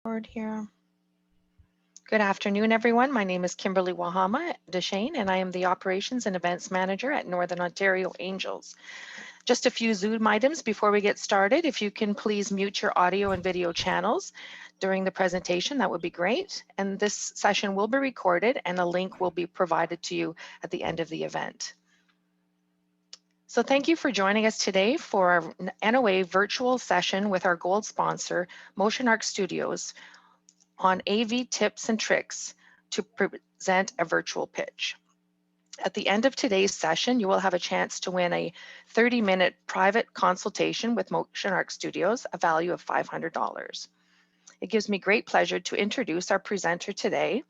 Forward here. Good afternoon, everyone. My name is Kimberly Wahama Deshane, and I am the Operations and Events Manager at Northern Ontario Angels. Just a few Zoom items before we get started. If you can please mute your audio and video channels during the presentation, that would be great. And this session will be recorded and a link will be provided to you at the end of the event. So thank you for joining us today for our NOA virtual session with our gold sponsor, MotionArc Studios, on AV tips and tricks to present a virtual pitch. At the end of today's session, you will have a chance to win a 30-minute private consultation with MotionArc Studios, a value of $500. It gives me great pleasure to introduce our presenter today.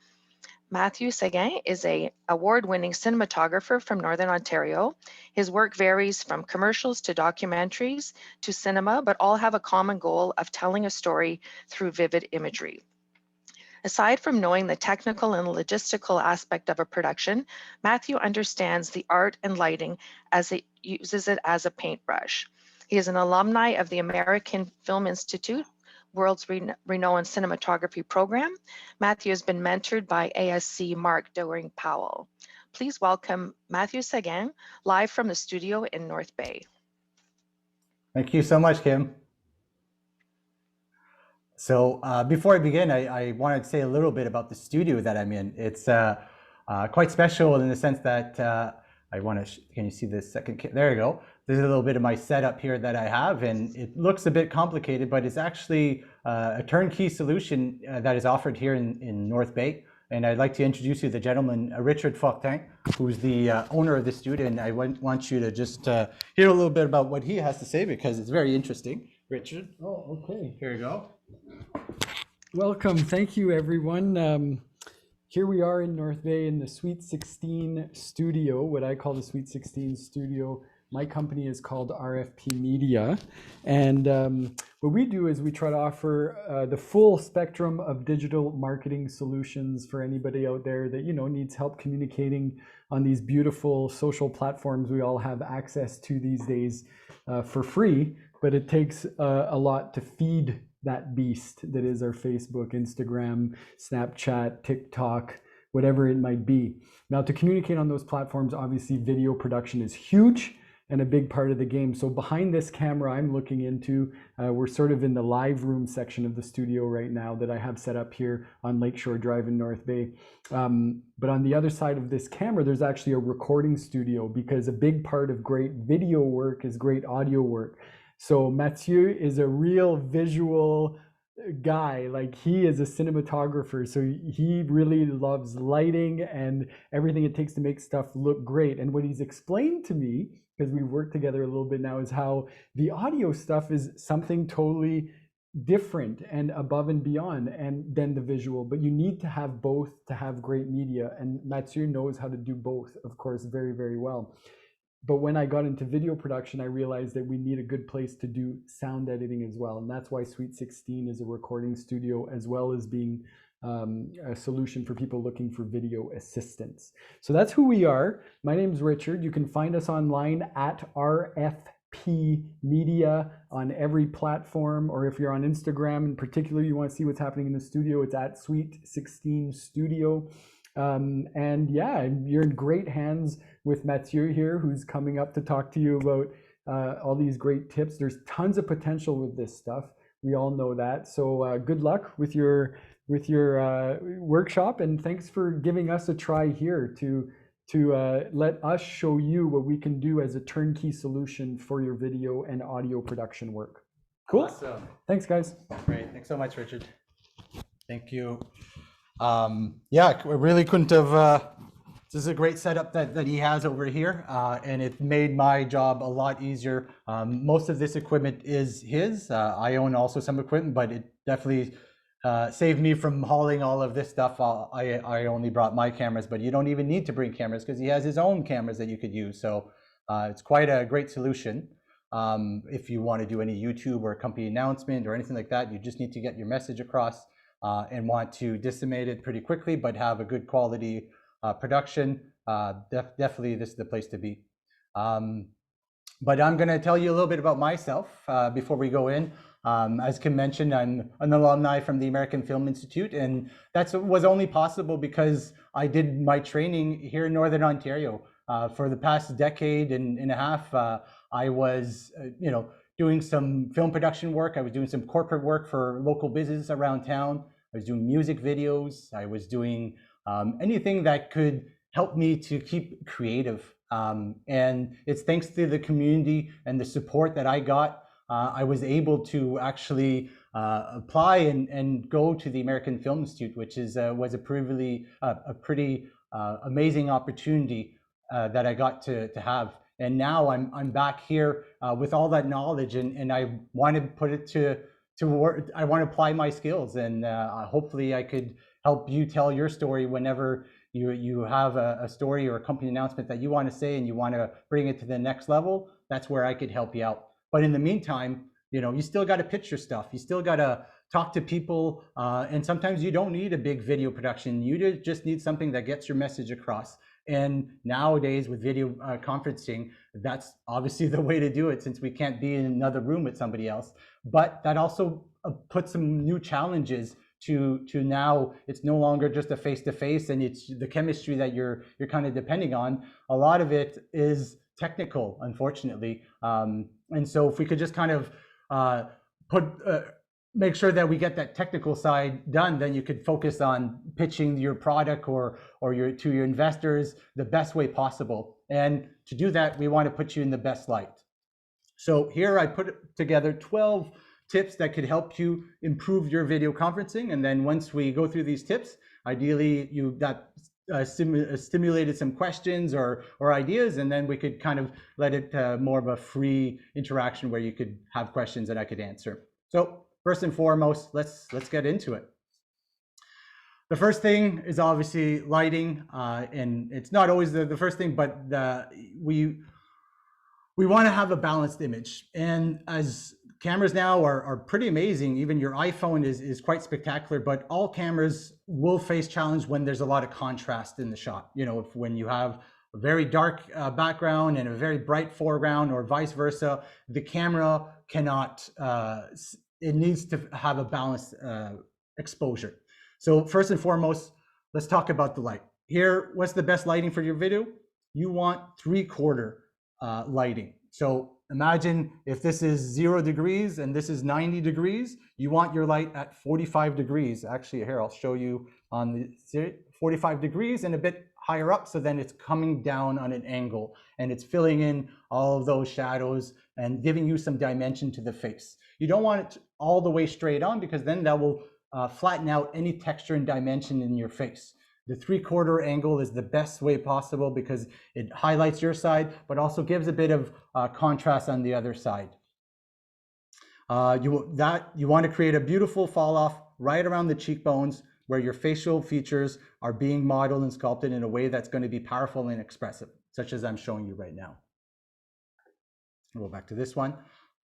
Mathieu Seguin is an award-winning cinematographer from Northern Ontario. His work varies from commercials to documentaries to cinema, but all have a common goal of telling a story through vivid imagery. Aside from knowing the technical and logistical aspect of a production, Mathieu understands the art and lighting as it uses it as a paintbrush. He is an alumni of the American Film Institute, world's renowned cinematography program. Mathieu has been mentored by ASC Mark Doering-Powell. Please welcome Mathieu Seguin, live from the studio in North Bay. Thank you so much, Kim. So before I begin, I wanted to say a little bit about the studio that I'm in. It's quite special in the sense that I want to, can you see this second? There you go. This is a little bit of my setup here that I have, and it looks a bit complicated, but it's actually a turnkey solution that is offered here in North Bay. And I'd like to introduce you to the gentleman, Richard Fortin, who's the owner of the studio. And I want you to just hear a little bit about what he has to say because it's very interesting. Richard? Oh, okay. Here you go. Welcome. Thank you, everyone. Here we are in North Bay in the Sweet 16 studio, what I call the Sweet 16 studio. My company is called RFP Media. And what we do is we try to offer the full spectrum of digital marketing solutions for anybody out there that, needs help communicating on these beautiful social platforms we all have access to these days for free. But it takes a lot to feed that beast that is our Facebook, Instagram, Snapchat, TikTok, whatever it might be. Now, to communicate on those platforms, obviously video production is huge and a big part of the game. So behind this camera I'm looking into, we're sort of in the live room section of the studio right now that I have set up here on Lakeshore Drive in North Bay. But on the other side of this camera, there's actually a recording studio because a big part of great video work is great audio work. So Mathieu is a real visual guy. Like, he is a cinematographer, so he really loves lighting and everything it takes to make stuff look great. And what he's explained to me, because we've worked together a little bit now, is how the audio stuff is something totally different and above and beyond than the visual, but you need to have both to have great media, and Mathieu knows how to do both, of course, very, very well. But when I got into video production, I realized that we need a good place to do sound editing as well. And that's why Sweet 16 is a recording studio, as well as being a solution for people looking for video assistance. So that's who we are. My name's Richard. You can find us online at RFP Media on every platform, or if you're on Instagram in particular, you want to see what's happening in the studio, it's at Sweet 16 Studio. And yeah, you're in great hands with Mathieu here, who's coming up to talk to you about all these great tips. There's tons of potential with this stuff. We all know that. So good luck with your workshop, and thanks for giving us a try here to let us show you what we can do as a turnkey solution for your video and audio production work. Cool. Awesome. Thanks, guys. Great. Thanks so much, Richard. Thank you. Yeah, we really couldn't have, this is a great setup that he has over here, and it made my job a lot easier. Most of this equipment is his. I own also some equipment, but it definitely saved me from hauling all of this stuff. I only brought my cameras, but you don't even need to bring cameras because he has his own cameras that you could use. So it's quite a great solution. If you want to do any YouTube or company announcement or anything like that, you just need to get your message across. And want to disseminate it pretty quickly, but have a good quality production, definitely this is the place to be. But I'm going to tell you a little bit about myself before we go in. As Kim mentioned, I'm an alumni from the American Film Institute, and that was only possible because I did my training here in Northern Ontario. For the past decade and a half, I was, doing some film production work. I was doing some corporate work for local businesses around town. I was doing music videos. I was doing anything that could help me to keep creative. And it's thanks to the community and the support that I got, I was able to actually apply and go to the American Film Institute, which was a pretty amazing opportunity that I got to have. And now I'm back here with all that knowledge, and I want to put it to work. I want to apply my skills, and hopefully I could help you tell your story whenever you have a story or a company announcement that you want to say and you want to bring it to the next level. That's where I could help you out. But in the meantime, you still got to pitch your stuff. You still got to talk to people, and sometimes you don't need a big video production. You just need something that gets your message across. And nowadays with video conferencing, that's obviously the way to do it, since we can't be in another room with somebody else. But that also puts some new challenges to now. It's no longer just a face-to-face, and it's the chemistry that you're kind of depending on. A lot of it is technical, unfortunately. And so if we could just kind of make sure that we get that technical side done, then you could focus on pitching your product or to your investors the best way possible. And to do that, we want to put you in the best light. So here I put together 12 tips that could help you improve your video conferencing. And then once we go through these tips, ideally you got stimulated some questions or ideas, and then we could kind of let it more of a free interaction where you could have questions that I could answer. So first and foremost, let's get into it. The first thing is obviously lighting, and it's not always the first thing, but we want to have a balanced image. And as cameras now are pretty amazing, even your iPhone is quite spectacular, but all cameras will face challenge when there's a lot of contrast in the shot. When you have a very dark background and a very bright foreground, or vice versa, the camera cannot, it needs to have a balanced exposure. So first and foremost, let's talk about the light. Here, what's the best lighting for your video? You want 3/4 lighting. So imagine if this is 0 degrees and this is 90 degrees, you want your light at 45 degrees. Actually, here, I'll show you on the 45 degrees and a bit higher up, so then it's coming down on an angle and it's filling in all of those shadows and giving you some dimension to the face. You don't want it all the way straight on, because then that will flatten out any texture and dimension in your face. The 3/4 angle is the best way possible because it highlights your side, but also gives a bit of contrast on the other side. You want to create a beautiful fall off right around the cheekbones, where your facial features are being modeled and sculpted in a way that's going to be powerful and expressive, such as I'm showing you right now. I'll go back to this one.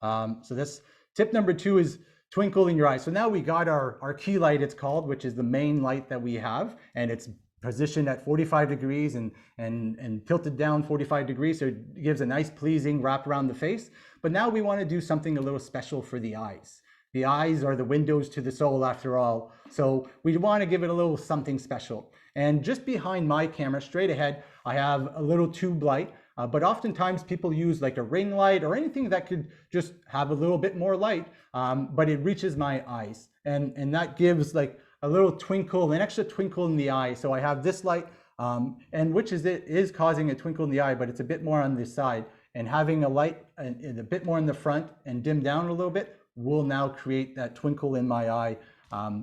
So this tip number 2 is twinkle in your eye. So now we got our key light, it's called, which is the main light that we have, and it's positioned at 45 degrees and tilted down 45 degrees, so it gives a nice pleasing wrap around the face. But now we want to do something a little special for the eyes. The eyes are the windows to the soul, after all, so we want to give it a little something special. And just behind my camera, straight ahead, I have a little tube light. But oftentimes people use like a ring light or anything that could just have a little bit more light, but it reaches my eyes. And that gives like a little twinkle, an extra twinkle in the eye. So I have this light, and which is causing a twinkle in the eye, but it's a bit more on this side. And having a light and a bit more in the front and dim down a little bit will now create that twinkle in my eye,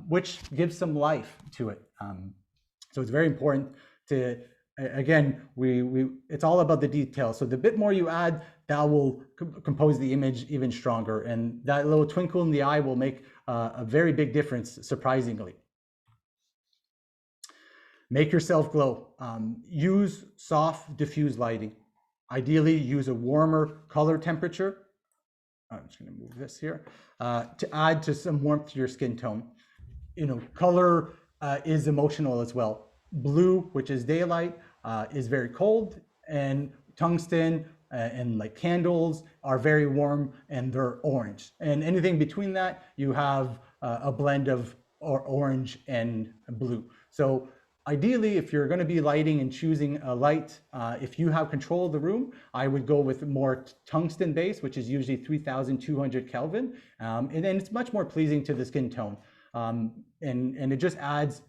which gives some life to it. So it's very important to, again, it's all about the details. So the bit more you add, that will compose the image even stronger. And that little twinkle in the eye will make a very big difference, surprisingly. Make yourself glow. Use soft, diffuse lighting. Ideally, use a warmer color temperature. I'm just going to move this here to add to some warmth to your skin tone. Color is emotional as well. Blue, which is daylight, is very cold, and tungsten and like candles are very warm and they're orange. And anything between that, you have a blend of orange and blue. So ideally, if you're going to be lighting and choosing a light, if you have control of the room, I would go with more tungsten base, which is usually 3,200 Kelvin. And then it's much more pleasing to the skin tone. And it just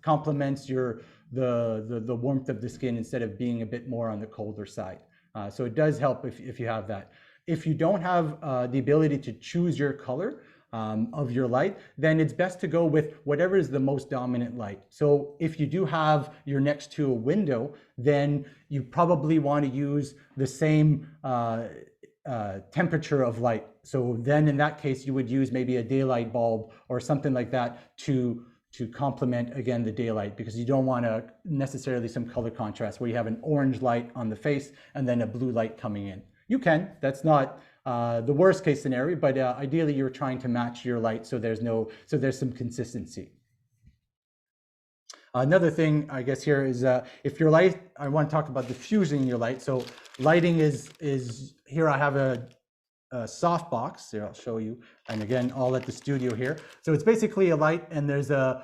complements the warmth of the skin instead of being a bit more on the colder side. So it does help if you have that. If you don't have the ability to choose your color of your light, then it's best to go with whatever is the most dominant light. So if you do have you're next to a window, then you probably want to use the same temperature of light. So then in that case, you would use maybe a daylight bulb or something like that to complement, again, the daylight, because you don't want to necessarily some color contrast where you have an orange light on the face and then a blue light coming in. You can, that's not the worst case scenario, but ideally you're trying to match your light so there's some consistency. Another thing, I guess, here is if your light, I want to talk about diffusing your light. So lighting is here I have a soft box. Here, I'll show you. And again, all at the studio here. So it's basically a light and there's a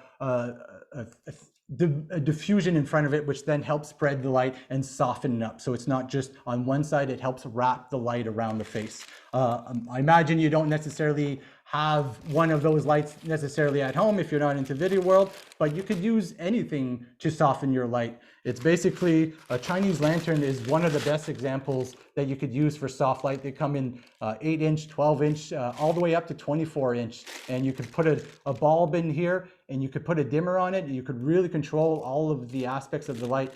diffusion in front of it, which then helps spread the light and soften it up. So it's not just on one side, it helps wrap the light around the face. I imagine you don't necessarily have one of those lights necessarily at home if you're not into video world, but you could use anything to soften your light. It's basically a Chinese lantern is one of the best examples that you could use for soft light. They come in 8-inch, 12-inch, all the way up to 24-inch. And you could put a bulb in here and you could put a dimmer on it. You could really control all of the aspects of the light.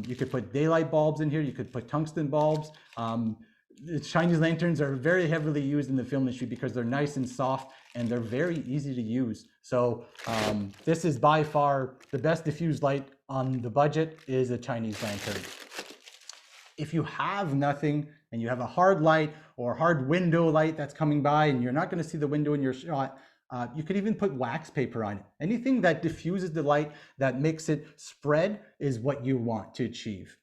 You could put daylight bulbs in here. You could put tungsten bulbs. The Chinese lanterns are very heavily used in the film industry because they're nice and soft and they're very easy to use. So this is by far the best diffused light on the budget is a Chinese lantern. If you have nothing and you have a hard light or hard window light that's coming by and you're not going to see the window in your shot, you could even put wax paper on it. Anything that diffuses the light, that makes it spread, is what you want to achieve.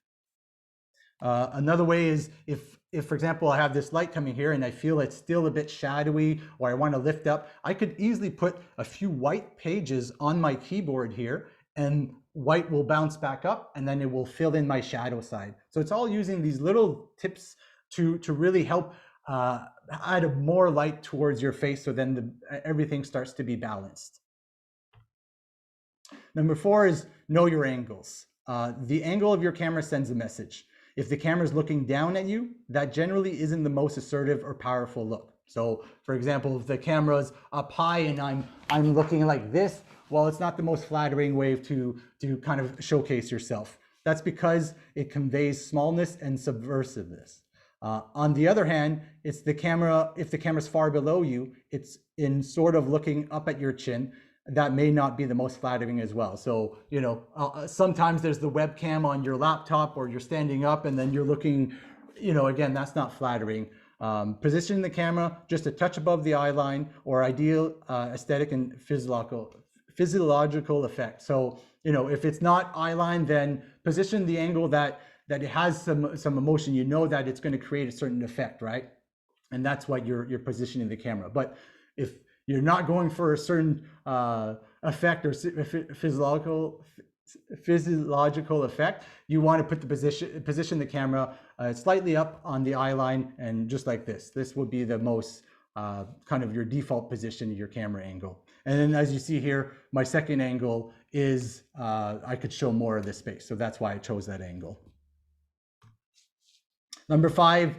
Another way is if, for example, I have this light coming here and I feel it's still a bit shadowy or I want to lift up, I could easily put a few white pages on my keyboard here and white will bounce back up and then it will fill in my shadow side. So it's all using these little tips to really help add more light towards your face so then everything starts to be balanced. Number 4 is know your angles. The angle of your camera sends a message. If the camera is looking down at you, that generally isn't the most assertive or powerful look. So for example, if the camera's up high and I'm looking like this, well, it's not the most flattering way to kind of showcase yourself. That's because it conveys smallness and subversiveness. On the other hand, it's the camera, if the camera's far below you, it's in sort of looking up at your chin, that may not be the most flattering as well. So, you know, sometimes there's the webcam on your laptop or you're standing up and then you're looking, you know, again, that's not flattering. Position the camera just a touch above the eye line or ideal aesthetic and physiological effect. So, you know, if it's not eye line, then position the angle that it has some emotion, you know that it's going to create a certain effect, right? And that's what you're positioning the camera. But if you're not going for a certain effect or physiological effect, you want to put the position the camera slightly up on the eye line and just like this. This would be the most kind of your default position of your camera angle. And then as you see here, my second angle is I could show more of this space. So that's why I chose that angle. Number 5,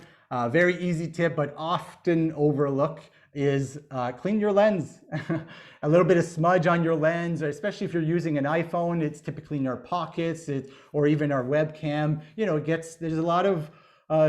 very easy tip, but often overlooked, is clean your lens. A little bit of smudge on your lens, especially if you're using an iPhone, it's typically in our pockets, or even our webcam. You know, there's a lot of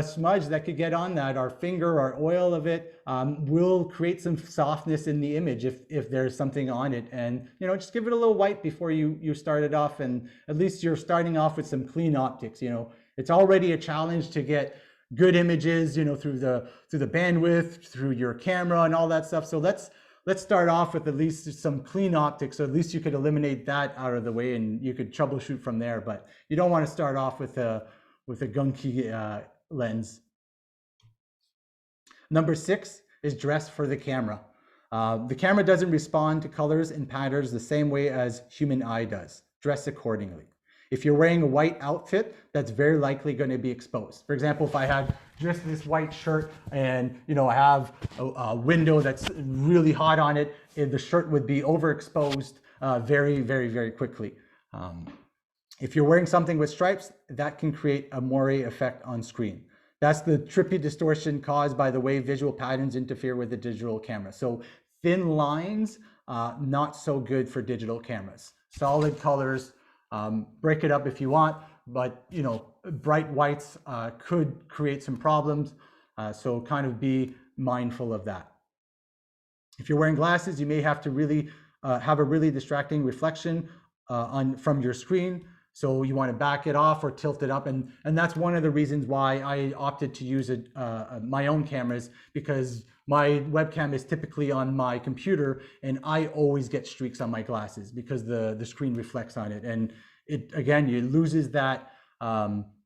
smudge that could get on that. Our finger, our oil of it will create some softness in the image if there's something on it. And, you know, just give it a little wipe before you start it off, and at least you're starting off with some clean optics. You know, it's already a challenge to get good images, you know, through the bandwidth, through your camera and all that stuff. So let's start off with at least some clean optics. So at least you could eliminate that out of the way and you could troubleshoot from there. But you don't want to start off with a gunky lens. Number 6 is dress for the camera. The camera doesn't respond to colors and patterns the same way as human eye does. Dress accordingly. If you're wearing a white outfit, that's very likely going to be exposed. For example, if I had just this white shirt and I have a window that's really hot on it, the shirt would be overexposed very, very, very quickly. If you're wearing something with stripes, that can create a moire effect on screen. That's the trippy distortion caused by the way visual patterns interfere with the digital camera. So thin lines, not so good for digital cameras. Solid colors, break it up if you want, but bright whites could create some problems. So kind of be mindful of that. If you're wearing glasses, you may have to really have a really distracting reflection from your screen. So you want to back it off or tilt it up. And that's one of the reasons why I opted to use my own cameras, because my webcam is typically on my computer and I always get streaks on my glasses because the screen reflects on it. And it loses that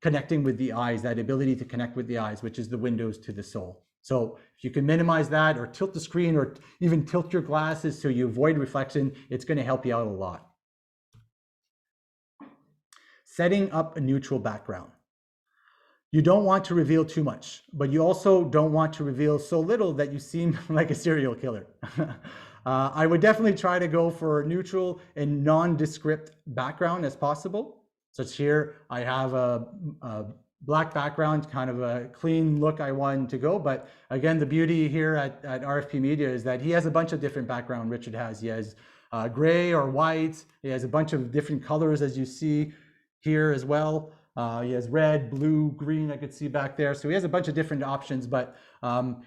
connecting with the eyes, that ability to connect with the eyes, which is the windows to the soul. So if you can minimize that or tilt the screen or even tilt your glasses so you avoid reflection, it's going to help you out a lot. Setting up a neutral background. You don't want to reveal too much, but you also don't want to reveal so little that you seem like a serial killer. I would definitely try to go for a neutral and nondescript background as possible. So here I have a black background, kind of a clean look I wanted to go. But again, the beauty here at RFP Media is that he has a bunch of different background. Richard has. He has gray or white. He has a bunch of different colors, as you see here as well. He has red, blue, green, I could see back there. So he has a bunch of different options, but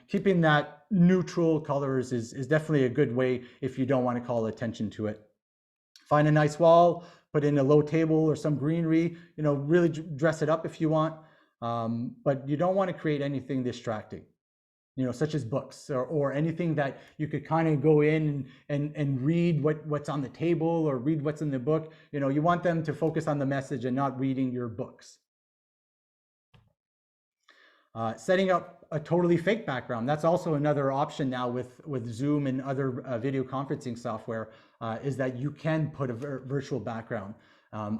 keeping that neutral colors is definitely a good way if you don't want to call attention to it. Find a nice wall, put in a low table or some greenery, really dress it up if you want, but you don't want to create anything distracting. Such as books or anything that you could kind of go in and read what's on the table or read what's in the book. You want them to focus on the message and not reading your books. Setting up a totally fake background. That's also another option now with Zoom and other video conferencing software, is that you can put a virtual background.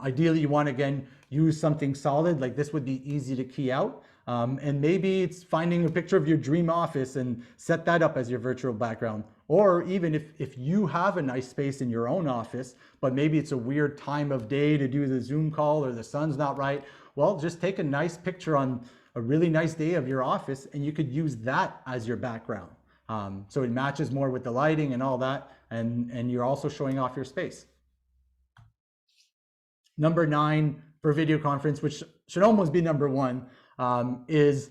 Ideally, you want to, again, use something solid, like this would be easy to key out. And maybe it's finding a picture of your dream office and set that up as your virtual background. Or even if you have a nice space in your own office, but maybe it's a weird time of day to do the Zoom call or the sun's not right, well, just take a nice picture on a really nice day of your office and you could use that as your background. So it matches more with the lighting and all that, and you're also showing off your space. Number 9 for video conference, which should almost be number 1, is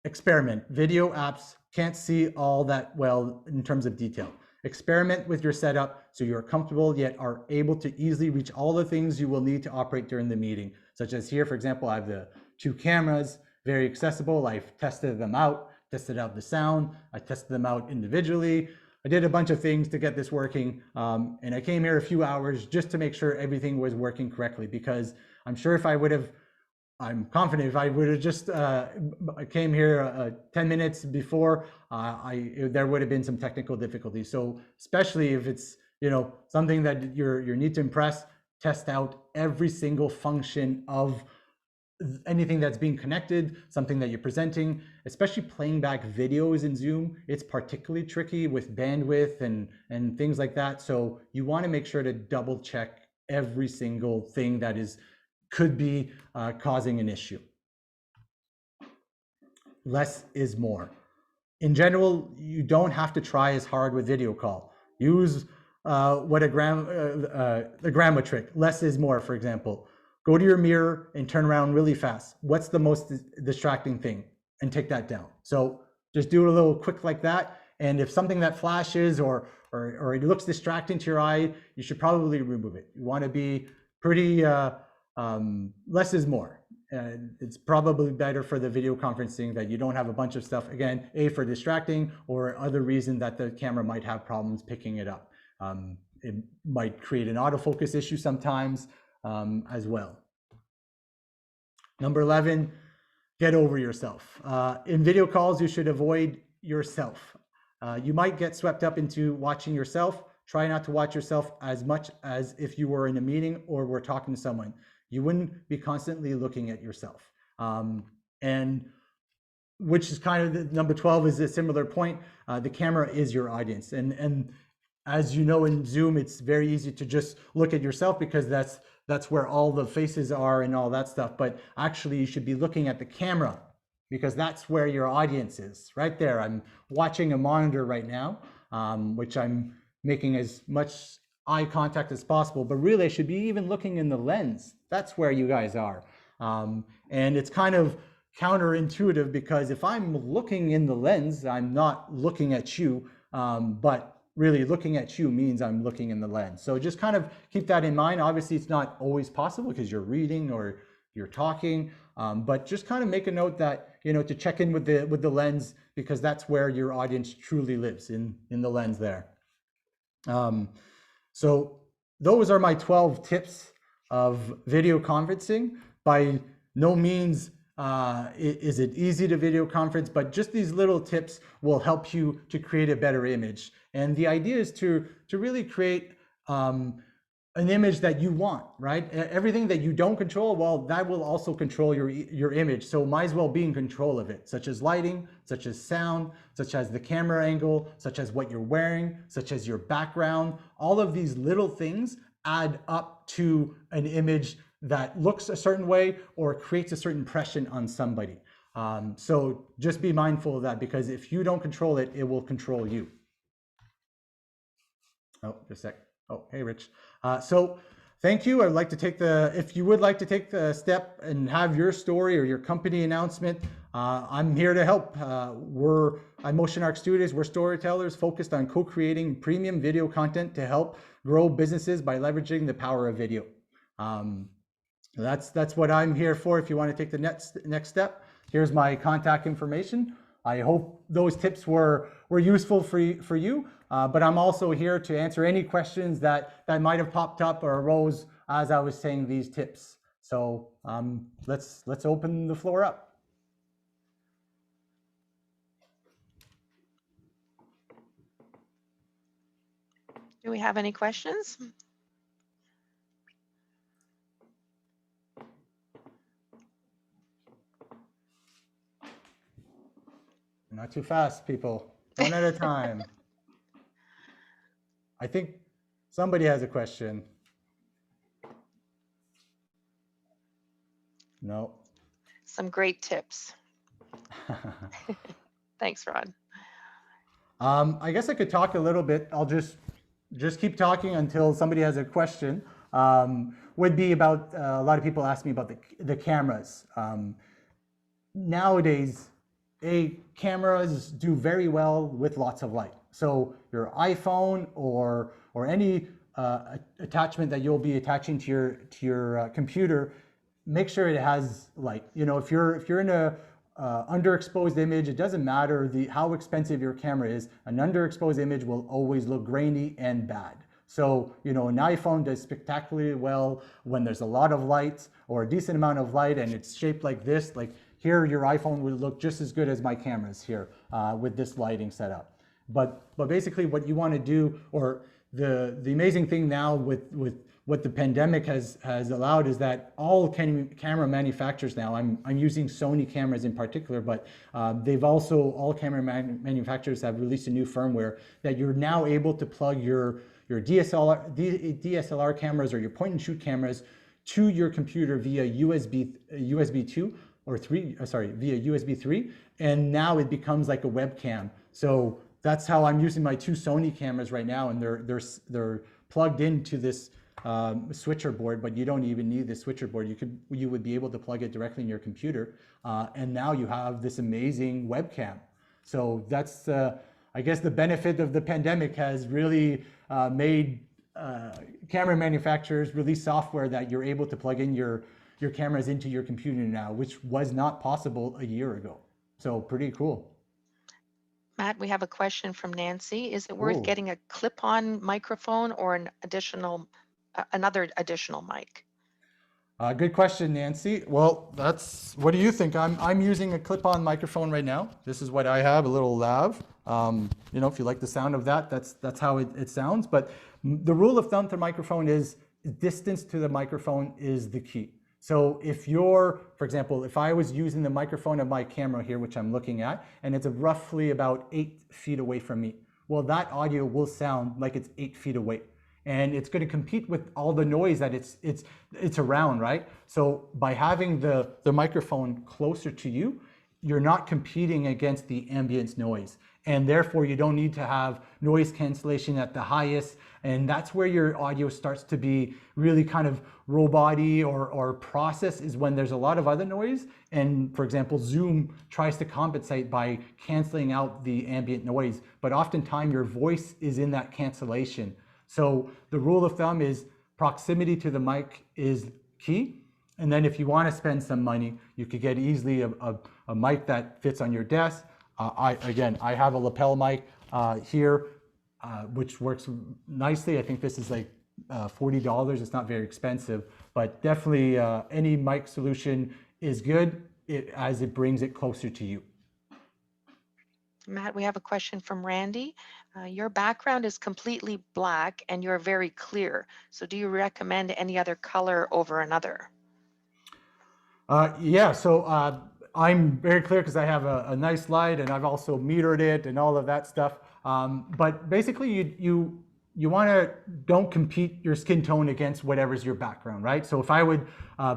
experiment. Video apps can't see all that well in terms of detail. Experiment with your setup so you're comfortable yet are able to easily reach all the things you will need to operate during the meeting. Such as here, for example, I have the 2 cameras, very accessible. I've tested them out, tested out the sound, I tested them out individually. I did a bunch of things to get this working, and I came here a few hours just to make sure everything was working correctly, because I'm sure if I would have, I'm confident if I would have just came here 10 minutes before, there would have been some technical difficulties. So especially if it's something that you need to impress, test out every single function of anything that's being connected, something that you're presenting, especially playing back videos in Zoom. It's particularly tricky with bandwidth and things like that. So you want to make sure to double check every single thing that could be causing an issue. Less is more. In general, you don't have to try as hard with video call. Use the grandma trick. Less is more, for example. Go to your mirror and turn around really fast. What's the most distracting thing? And take that down. So just do it a little quick like that. And if something that flashes or it looks distracting to your eye, you should probably remove it. You want to be pretty, less is more. It's probably better for the video conferencing that you don't have a bunch of stuff, again, for distracting or other reason that the camera might have problems picking it up. It might create an autofocus issue sometimes. As well. Number 11, get over yourself. In video calls, you should avoid yourself. You might get swept up into watching yourself. Try not to watch yourself as much as if you were in a meeting or were talking to someone. You wouldn't be constantly looking at yourself. And which is kind of the, number 12 is a similar point. The camera is your audience. And as you know, in Zoom, it's very easy to just look at yourself because that's where all the faces are and all that stuff. But actually, you should be looking at the camera because that's where your audience is, right there. I'm watching a monitor right now, which I'm making as much eye contact as possible, but really I should be even looking in the lens. That's where you guys are. And it's kind of counterintuitive because if I'm looking in the lens, I'm not looking at you, but really looking at you means I'm looking in the lens. So just kind of keep that in mind. Obviously, it's not always possible because you're reading or you're talking, but just kind of make a note that, you know, to check in with the lens because that's where your audience truly lives, in the lens there. So those are my 12 tips of video conferencing. By no means is it easy to video conference, but just these little tips will help you to create a better image. And the idea is to really create an image that you want, right? Everything that you don't control, well, that will also control your image. So might as well be in control of it, such as lighting, such as sound, such as the camera angle, such as what you're wearing, such as your background. All of these little things add up to an image that looks a certain way or creates a certain impression on somebody. So just be mindful of that because if you don't control it, it will control you. Oh, just a sec. Oh, hey, Rich. So thank you. I'd like to take if you would like to take the step and have your story or your company announcement, I'm here to help. We're at MotionArc Studios. We're storytellers focused on co-creating premium video content to help grow businesses by leveraging the power of video. That's what I'm here for. If you want to take the next step, here's my contact information. I hope those tips were useful for you, but I'm also here to answer any questions that might have popped up or arose as I was saying these tips. So let's open the floor up. Do we have any questions? Not too fast, people. One at a time. I think somebody has a question. No. Some great tips. Thanks, Ron. I guess I could talk a little bit. I'll just keep talking until somebody has a question. Would be about a lot of people ask me about the cameras. Nowadays, cameras do very well with lots of light. So your iPhone or any attachment that you'll be attaching to your computer, make sure it has light. You know, if you're in a underexposed image, it doesn't matter how expensive your camera is. An underexposed image will always look grainy and bad. So, you know, an iPhone does spectacularly well when there's a lot of light or a decent amount of light and it's shaped like this. Like here, your iPhone would look just as good as my cameras here with this lighting setup. But basically what you want to do, or the amazing thing now with what the pandemic has allowed is that all camera manufacturers now, I'm using Sony cameras in particular, but they've also, all camera manufacturers have released a new firmware that you're now able to plug your DSLR cameras or your point and shoot cameras to your computer via USB 2 or 3, via USB 3, and now it becomes like a webcam. So that's how I'm using my two Sony cameras right now, and they're plugged into this switcher board, but you don't even need the switcher board. You would be able to plug it directly in your computer, and now you have this amazing webcam. So that's I guess the benefit of the pandemic has really made camera manufacturers release software that you're able to plug in your cameras into your computer now, which was not possible a year ago. So pretty cool. Matt, we have a question from Nancy. Is it worth getting a clip-on microphone or another additional mic? Good question, Nancy. Well, what do you think? I'm using a clip-on microphone right now. This is what I have, a little lav. If you like the sound of that, that's how it sounds. But the rule of thumb to microphone is distance to the microphone is the key. So for example, if I was using the microphone of my camera here, which I'm looking at, and it's roughly about 8 feet away from me, well, that audio will sound like it's 8 feet away. And it's going to compete with all the noise that it's around, right? So by having the microphone closer to you, you're not competing against the ambient noise. And therefore, you don't need to have noise cancellation at the highest. And that's where your audio starts to be really kind of robot-y or process, is when there's a lot of other noise. And for example, Zoom tries to compensate by canceling out the ambient noise. But oftentimes your voice is in that cancellation. So the rule of thumb is proximity to the mic is key. And then if you want to spend some money, you could get easily a mic that fits on your desk. I have a lapel mic here, which works nicely. I think this is like $40. It's not very expensive, but definitely any mic solution is good as it brings it closer to you. Matt, we have a question from Randy. Your background is completely black and you're very clear. So do you recommend any other color over another? Yeah, so I'm very clear because I have a nice light, and I've also metered it and all of that stuff. But basically, you want to don't compete your skin tone against whatever's your background, right? So if I would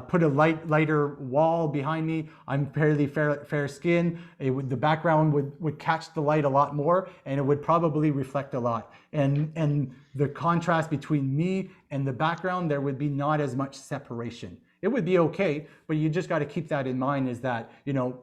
put a lighter wall behind me, I'm fairly fair skin. The background would catch the light a lot more, and it would probably reflect a lot. And the contrast between me and the background, there would be not as much separation. It would be okay, but you just got to keep that in mind, is that,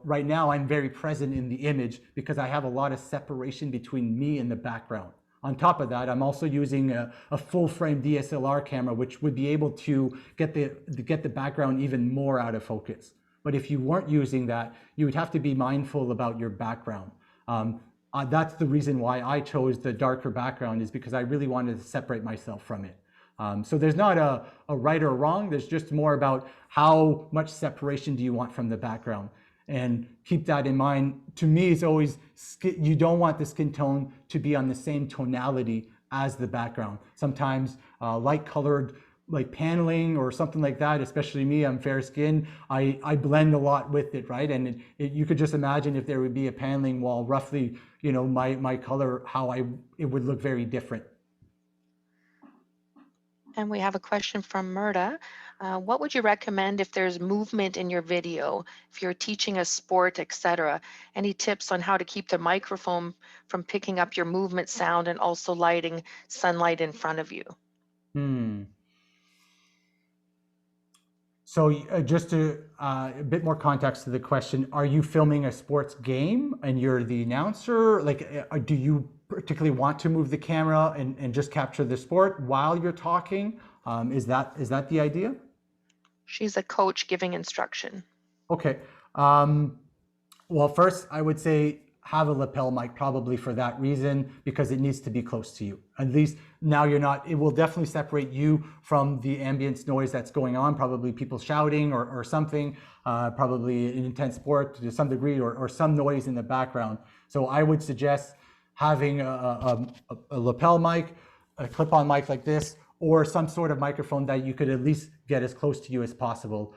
right now I'm very present in the image because I have a lot of separation between me and the background. On top of that, I'm also using a full frame DSLR camera, which would be able to get the background even more out of focus. But if you weren't using that, you would have to be mindful about your background. That's the reason why I chose the darker background, is because I really wanted to separate myself from it. So there's not a right or wrong, there's just more about how much separation do you want from the background. And keep that in mind. To me, it's always, you don't want the skin tone to be on the same tonality as the background. Sometimes light colored, like paneling or something like that, especially me, I'm fair skinned, I blend a lot with it, right? And you could just imagine if there would be a paneling wall, roughly, my color, how it would look very different. And we have a question from Murda. What would you recommend if there's movement in your video, if you're teaching a sport, etc.? Any tips on how to keep the microphone from picking up your movement sound and also lighting sunlight in front of you? So just a bit more context to the question, are you filming a sports game and you're the announcer? Like, do you particularly want to move the camera and just capture the sport while you're talking? Is that the idea? She's a coach giving instruction. Okay. Well, first I would say have a lapel mic, probably for that reason, because it needs to be close to you. At least now it will definitely separate you from the ambient noise that's going on, probably people shouting or something, probably an intense sport to some degree, or some noise in the background. So I would suggest having a lapel mic, a clip-on mic like this, or some sort of microphone that you could at least get as close to you as possible,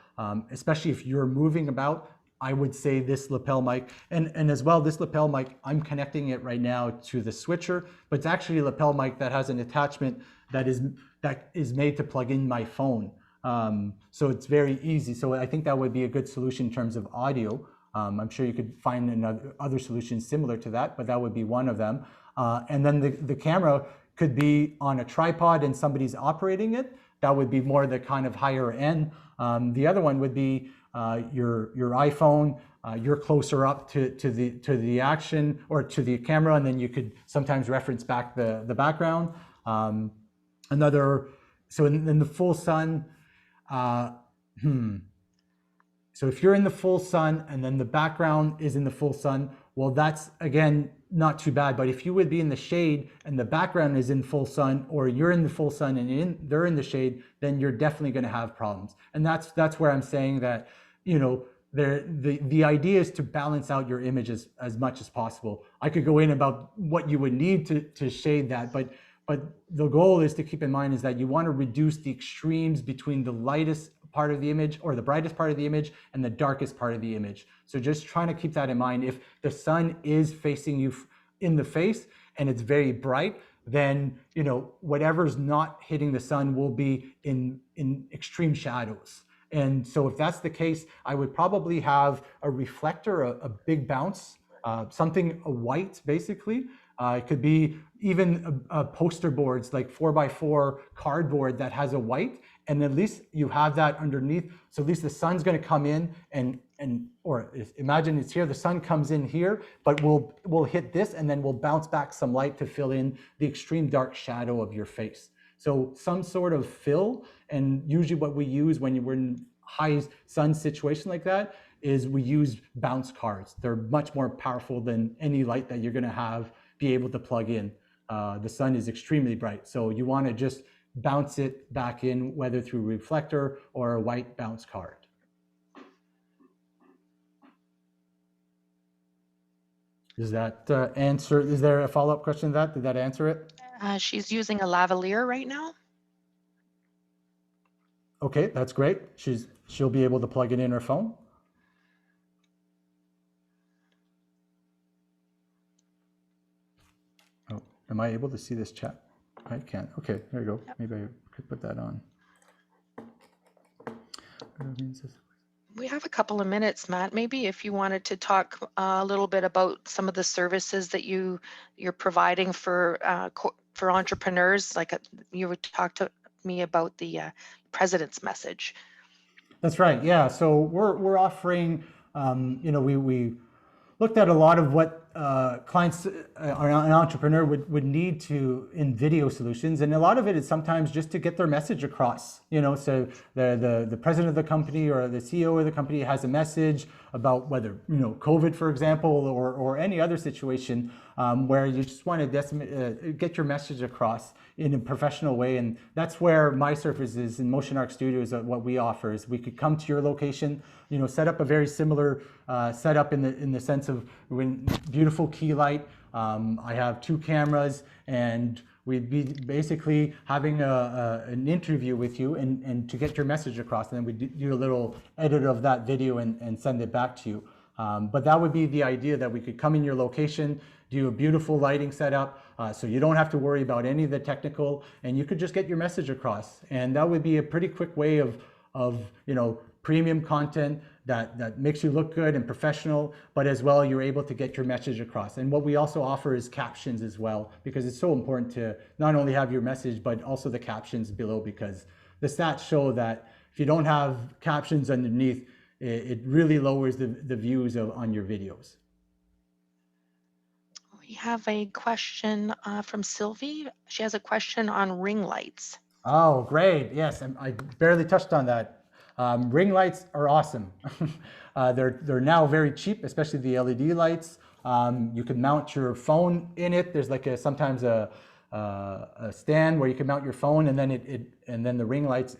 especially if you're moving about. I would say this lapel mic, and as well, this lapel mic, I'm connecting it right now to the switcher, but it's actually a lapel mic that has an attachment that is made to plug in my phone. So it's very easy. So I think that would be a good solution in terms of audio. I'm sure you could find other solutions similar to that, but that would be one of them. And then the camera could be on a tripod and somebody's operating it. That would be more the kind of higher end. The other one would be your iPhone. You're closer up to the action or to the camera, and then you could sometimes reference back the background. So in the full sun, so if you're in the full sun and then the background is in the full sun, well, that's again not too bad. But if you would be in the shade and the background is in full sun, or you're in the full sun and they're in the shade, then you're definitely going to have problems. And that's where I'm saying that, the idea is to balance out your image as much as possible. I could go in about what you would need to shade that, but the goal is to keep in mind is that you want to reduce the extremes between the lightest part of the image or the brightest part of the image and the darkest part of the image. So just trying to keep that in mind. If the sun is facing you in the face and it's very bright, then whatever's not hitting the sun will be in extreme shadows. And so if that's the case, I would probably have a reflector, a big bounce, something white basically. It could be even poster boards like 4x4 cardboard that has a white, and at least you have that underneath. So at least the sun's going to come in or imagine it's here, the sun comes in here, but we'll hit this and then we'll bounce back some light to fill in the extreme dark shadow of your face. So some sort of fill, and usually what we use when we're in high sun situation like that is we use bounce cards. They're much more powerful than any light that you're gonna be able to plug in. The sun is extremely bright, so you wanna just bounce it back in, whether through reflector or a white bounce card. Does that answer, is there a follow-up question to that? Did that answer it? She's using a lavalier right now. Okay, that's great. She'll be able to plug it in her phone. Oh, am I able to see this chat? I can't. Okay, there you go. Yep. Maybe I could put that on. We have a couple of minutes, Matt. Maybe if you wanted to talk a little bit about some of the services that you're providing for entrepreneurs, like you would talk to me about the president's message. That's right. Yeah. So we're offering. We looked at a lot of what clients or an entrepreneur would need in video solutions, and a lot of it is sometimes just to get their message across. So the president of the company or the CEO of the company has a message about whether COVID, for example, or any other situation where you just want to get your message across in a professional way. And that's where my services in MotionArc Studios, what we offer is we could come to your location, set up a very similar setup in the sense of beautiful key light. I have 2 cameras, and we'd be basically having an interview with you and to get your message across, and then we do a little edit of that video and send it back to you. But that would be the idea, that we could come in your location, do a beautiful lighting setup, so you don't have to worry about any of the technical, and you could just get your message across. And that would be a pretty quick way of premium content that makes you look good and professional, but as well you're able to get your message across. And what we also offer is captions as well, because it's so important to not only have your message but also the captions below, because the stats show that if you don't have captions underneath, it really lowers the views on your videos. We have a question from Sylvie. She has a question on ring lights. Oh, great. Yes, I barely touched on that. Ring lights are awesome. They're now very cheap, especially the LED lights. You can mount your phone in it. There's like sometimes a stand where you can mount your phone, and then the ring lights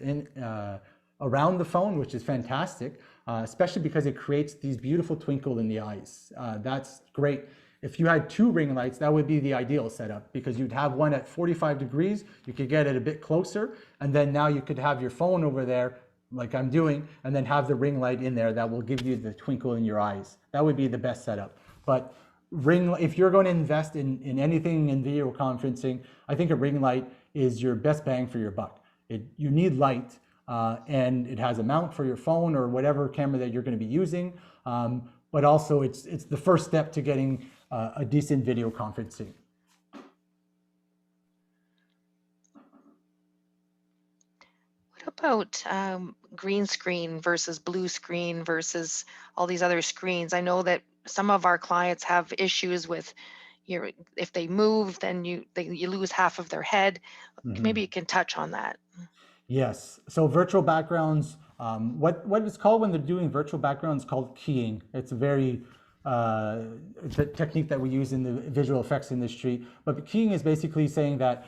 around the phone, which is fantastic, especially because it creates these beautiful twinkle in the eyes. That's great. If you had 2 ring lights, that would be the ideal setup, because you'd have one at 45 degrees, you could get it a bit closer, and then now you could have your phone over there, like I'm doing, and then have the ring light in there that will give you the twinkle in your eyes. That would be the best setup. But if you're going to invest in anything in video conferencing, I think a ring light is your best bang for your buck. You need light, and it has a mount for your phone or whatever camera that you're going to be using, but also it's the first step to getting a decent video conferencing. What about green screen versus blue screen versus all these other screens? I know that some of our clients have issues with, if they move, then you lose half of their head. Mm-hmm. Maybe you can touch on that. Yes. So virtual backgrounds, what it's called when they're doing virtual backgrounds, called keying. It's a very technique that we use in the visual effects industry. But keying is basically saying that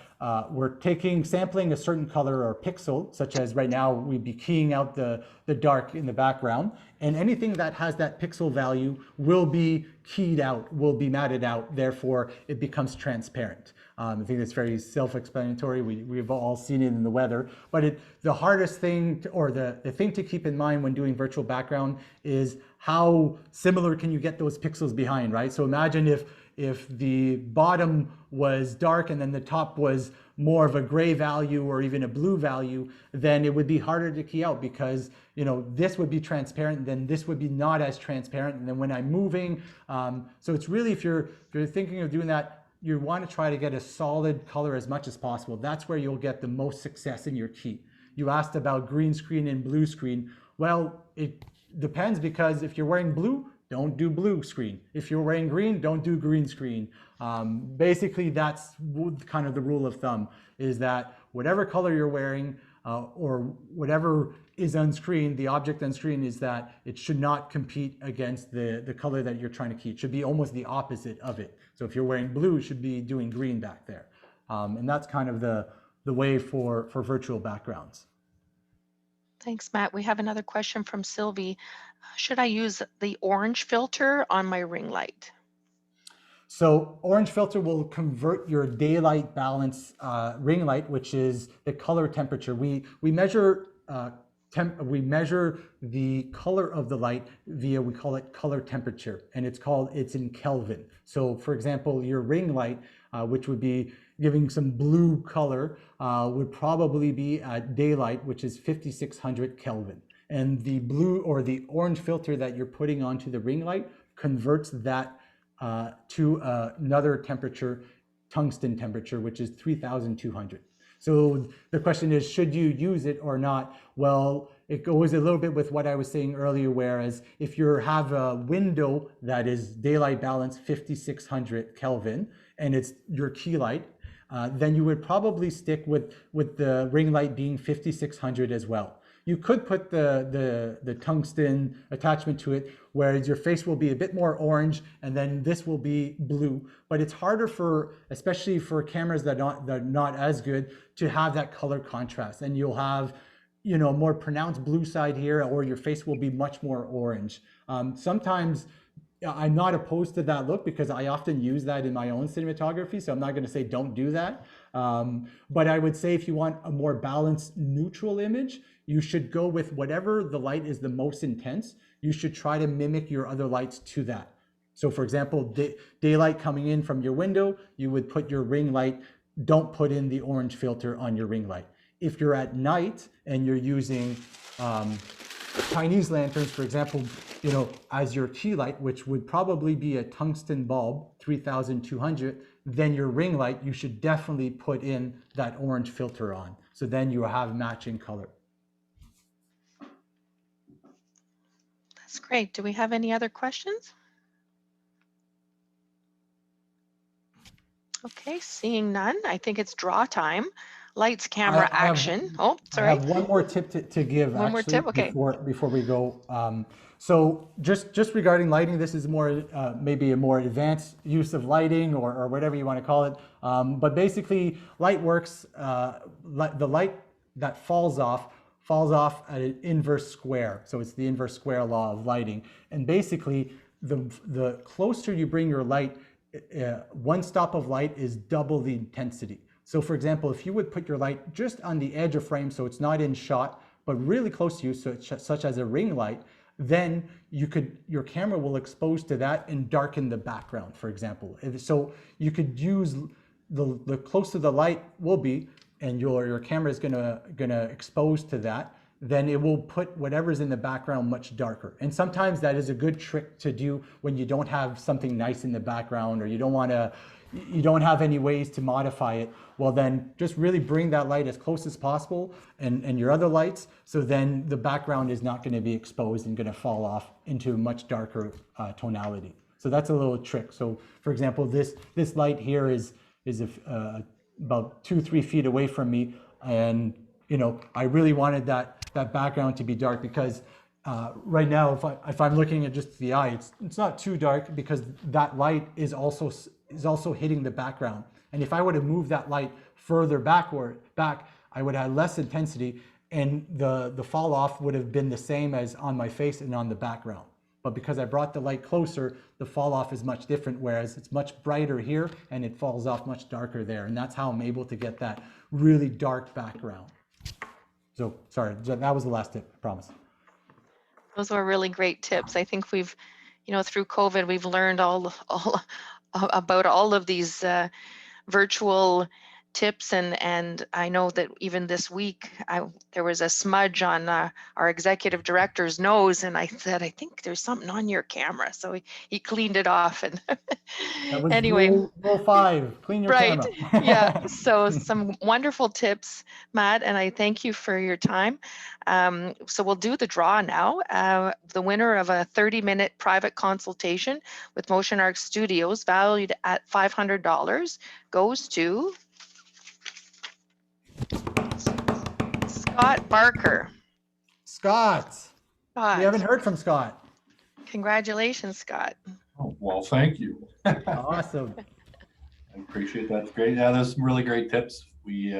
we're sampling a certain color or pixel, such as right now we'd be keying out the dark in the background, and anything that has that pixel value will be keyed out, will be matted out, therefore it becomes transparent. I think that's very self-explanatory. We've all seen it in the weather, but the hardest thing, or the thing to keep in mind when doing virtual background is how similar can you get those pixels behind, right? So imagine if the bottom was dark and then the top was more of a gray value or even a blue value, then it would be harder to key out because, you know, this would be transparent, then this would be not as transparent. And then when I'm moving, so it's really, if you're thinking of doing that, you want to try to get a solid color as much as possible. That's where you'll get the most success in your key. You asked about green screen and blue screen. Well, it depends, because if you're wearing blue, don't do blue screen. If you're wearing green, don't do green screen. Basically, that's kind of the rule of thumb, is that whatever color you're wearing or whatever is on screen, the object on screen, is that it should not compete against the color that you're trying to key. It should be almost the opposite of it. So if you're wearing blue, you should be doing green back there. And that's kind of the way for virtual backgrounds. Thanks, Matt. We have another question from Sylvie. Should I use the orange filter on my ring light? So orange filter will convert your daylight balance ring light, which is the color temperature. We measure the color of the light via, we call it color temperature, and it's in Kelvin. So for example, your ring light, which would be giving some blue color, would probably be at daylight, which is 5600 Kelvin. And the blue or the orange filter that you're putting onto the ring light converts that to another temperature, tungsten temperature, which is 3200. So the question is, should you use it or not? Well, it goes a little bit with what I was saying earlier, whereas if you have a window that is daylight balance 5600 Kelvin and it's your key light, then you would probably stick with the ring light being 5600 as well. You could put the tungsten attachment to it, whereas your face will be a bit more orange and then this will be blue. But it's harder especially for cameras that are not as good, to have that color contrast. And you'll have, you know, more pronounced blue side here, or your face will be much more orange. Sometimes I'm not opposed to that look because I often use that in my own cinematography. So I'm not going to say don't do that. But I would say if you want a more balanced, neutral image, you should go with whatever the light is the most intense. You should try to mimic your other lights to that. So for example, daylight coming in from your window, you would put your ring light, don't put in the orange filter on your ring light. If you're at night and you're using Chinese lanterns, for example, you know, as your key light, which would probably be a tungsten bulb, 3200, then your ring light, you should definitely put in that orange filter on. So then you have matching color. That's great. Do we have any other questions? Okay, seeing none, I think it's draw time. Lights, camera, action. Oh, sorry. I have one more tip to give. One more tip, okay. Before we go. So just regarding lighting, this is more maybe a more advanced use of lighting or whatever you want to call it. But basically, light works. The light that falls off at an inverse square. So it's the inverse square law of lighting. And basically, the closer you bring your light, one stop of light is double the intensity. So for example, if you would put your light just on the edge of frame, so it's not in shot, but really close to you, such as a ring light, then your camera will expose to that and darken the background, for example. So you could use the closer the light will be, and your camera is gonna expose to that, then it will put whatever's in the background much darker. And sometimes that is a good trick to do when you don't have something nice in the background, or you don't have any ways to modify it. Well, then just really bring that light as close as possible and your other lights, so then the background is not going to be exposed and going to fall off into a much darker tonality. So that's a little trick. So for example, this light here is about 2-3 feet away from me, and you know, I really wanted that background to be dark, because right now, if I'm looking at just the eye, it's not too dark because that light is also hitting the background. And if I were to move that light further back, I would have less intensity, and the fall off would have been the same as on my face and on the background. But because I brought the light closer, the fall off is much different, whereas it's much brighter here and it falls off much darker there. And that's how I'm able to get that really dark background. So sorry, that was the last tip, I promise. Those were really great tips. I think we've, through COVID, we've learned all about all of these virtual tips, and I know that even this week there was a smudge on our executive director's nose, and I said, I think there's something on your camera, so he cleaned it off. And That was anyway, rule 5, clean your right, camera. yeah, so some wonderful tips, Matt, and I thank you for your time. So we'll do the draw now. The winner of a 30-minute private consultation with MotionArc Studios, valued at $500, goes to Scott Barker. Scott, Scott, we haven't heard from Scott. congratulations, Scott. Oh, well, thank you. Awesome. I appreciate that. It's great. Yeah, there's some really great tips. We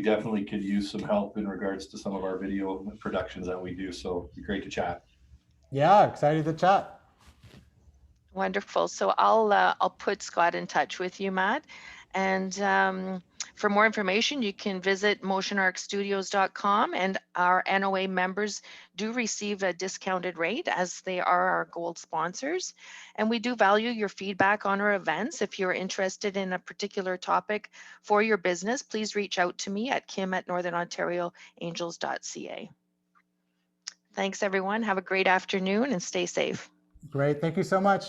definitely could use some help in regards to some of our video productions that we do. So it'd be great to chat. Yeah, excited to chat. Wonderful. So I'll put Scott in touch with you, Matt. And for more information, you can visit MotionArcStudios.com, and our NOA members do receive a discounted rate as they are our gold sponsors. And we do value your feedback on our events. If you're interested in a particular topic for your business, please reach out to me at kim@northernontarioangels.ca. Thanks, everyone. Have a great afternoon and stay safe. Great. Thank you so much.